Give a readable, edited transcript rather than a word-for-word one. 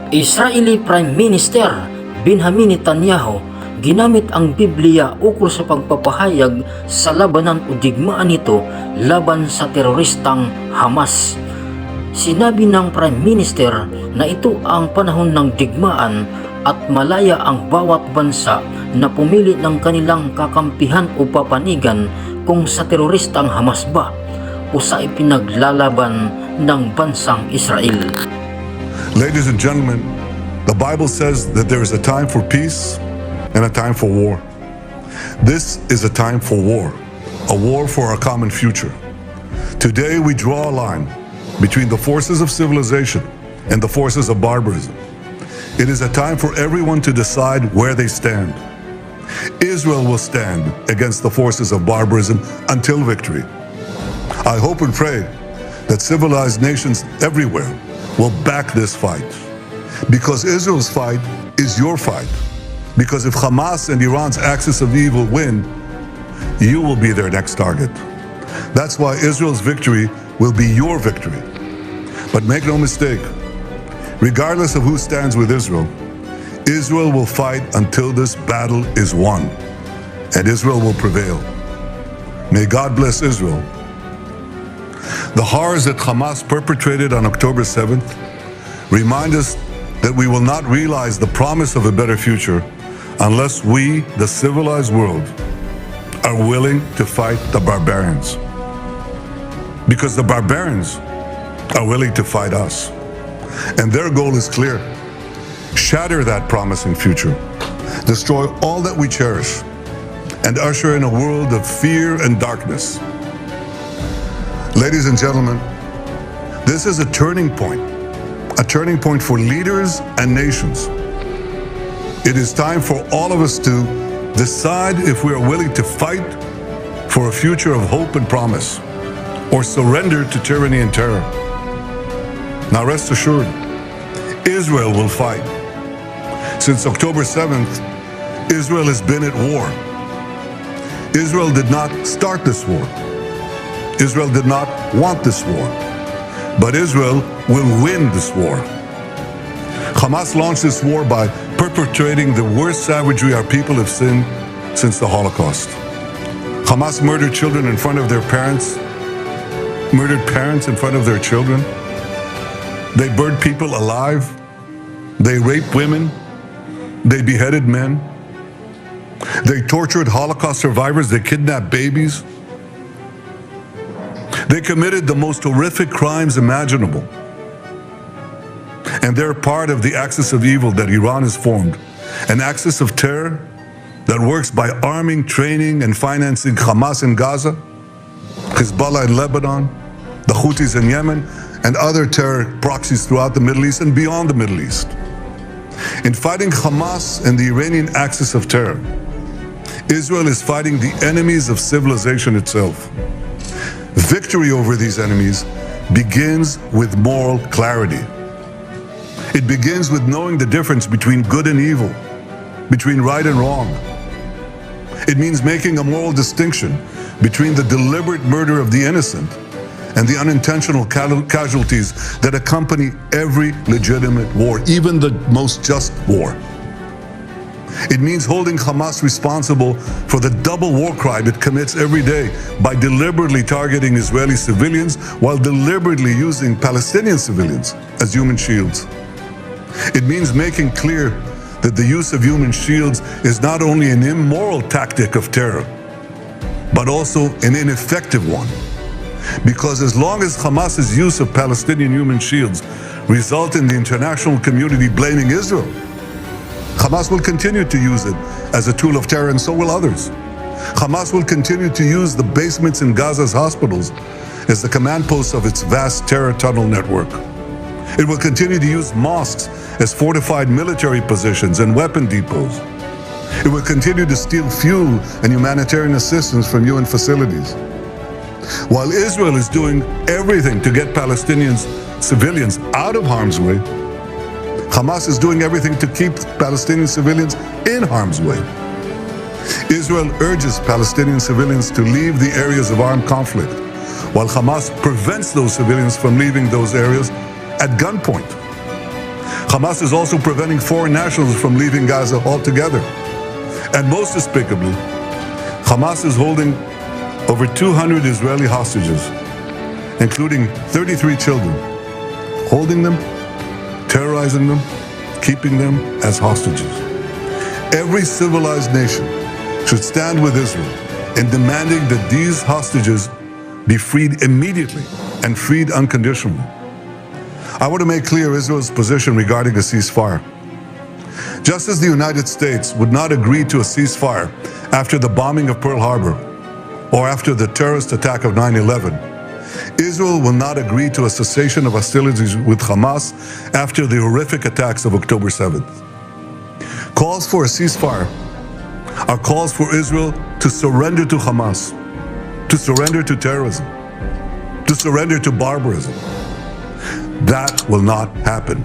Israeli Prime Minister Benjamin Netanyahu ginamit ang Biblia ukol sa pagpapahayag sa labanan o digmaan nito laban sa teroristang Hamas. Sinabi ng Prime Minister na ito ang panahon ng digmaan at malaya ang bawat bansa na pumili ng kanilang kakampihan o papanigan kung sa teroristang Hamas ba o sa ipinaglalaban ng bansang Israel. Ladies and gentlemen, the Bible says that there is a time for peace and a time for war. This is a time for a war for our common future. Today we draw a line between the forces of civilization and the forces of barbarism. It is a time for everyone to decide where they stand. Israel will stand against the forces of barbarism until victory. I hope and pray that civilized nations everywhere will back this fight. Because Israel's fight is your fight. Because if Hamas and Iran's axis of evil win, you will be their next target. That's why Israel's victory will be your victory. But make no mistake, regardless of who stands with Israel, Israel will fight until this battle is won, and Israel will prevail. May God bless Israel. The horrors that Hamas perpetrated on October 7th remind us that we will not realize the promise of a better future unless we, the civilized world, are willing to fight the barbarians. Because the barbarians are willing to fight us. And their goal is clear. Shatter that promising future. Destroy all that we cherish. And usher in a world of fear and darkness. Ladies and gentlemen, this is a turning point for leaders and nations. It is time for all of us to decide if we are willing to fight for a future of hope and promise, or surrender to tyranny and terror. Now rest assured, Israel will fight. Since October 7th, Israel has been at war. Israel did not start this war. Israel did not want this war. But Israel will win this war. Hamas launched this war by perpetrating the worst savagery our people have seen since the Holocaust. Hamas murdered children in front of their parents, murdered parents in front of their children. They burned people alive. They raped women. They beheaded men. They tortured Holocaust survivors. They kidnapped babies. They committed the most horrific crimes imaginable. And they're part of the axis of evil that Iran has formed, an axis of terror that works by arming, training, and financing Hamas in Gaza, HEZBOLLAH in Lebanon, the HOUTHIS in Yemen, and other terror proxies throughout the Middle East and beyond the Middle East. In fighting Hamas and the Iranian axis of terror, Israel is fighting the enemies of civilization itself. Victory over these enemies begins with moral clarity. It begins with knowing the difference between good and evil, between right and wrong. It means making a moral distinction between the deliberate murder of the innocent and the unintentional casualties that accompany every legitimate war, even the most just war. It means holding Hamas responsible for the double war crime it commits every day by deliberately targeting Israeli civilians while deliberately using Palestinian civilians as human shields. It means making clear that the use of human shields is not only an immoral tactic of terror, but also an ineffective one. Because as long as Hamas's use of Palestinian human shields result in the international community blaming Israel, Hamas will continue to use it as a tool of terror, and so will others. Hamas will continue to use the basements in Gaza's hospitals as the command posts of its vast terror tunnel network. It will continue to use mosques as fortified military positions and weapon depots. It will continue to steal fuel and humanitarian assistance from UN facilities. While Israel is doing everything to get Palestinian civilians out of harm's way, Hamas is doing everything to keep Palestinian civilians in harm's way. Israel urges Palestinian civilians to leave the areas of armed conflict, while Hamas prevents those civilians from leaving those areas at gunpoint. Hamas is also preventing foreign nationals from leaving Gaza altogether. And most despicably, Hamas is holding over 200 Israeli hostages, including 33 children, holding them, terrorizing them, keeping them as hostages. Every civilized nation should stand with Israel in demanding that these hostages be freed immediately and freed unconditionally. I want to make clear Israel's position regarding a ceasefire. Just as the United States would not agree to a ceasefire after the bombing of Pearl Harbor or after the terrorist attack of 9/11, Israel will not agree to a cessation of hostilities with Hamas after the horrific attacks of October 7th. Calls for a ceasefire are calls for Israel to surrender to Hamas, to surrender to terrorism, to surrender to barbarism. That will not happen.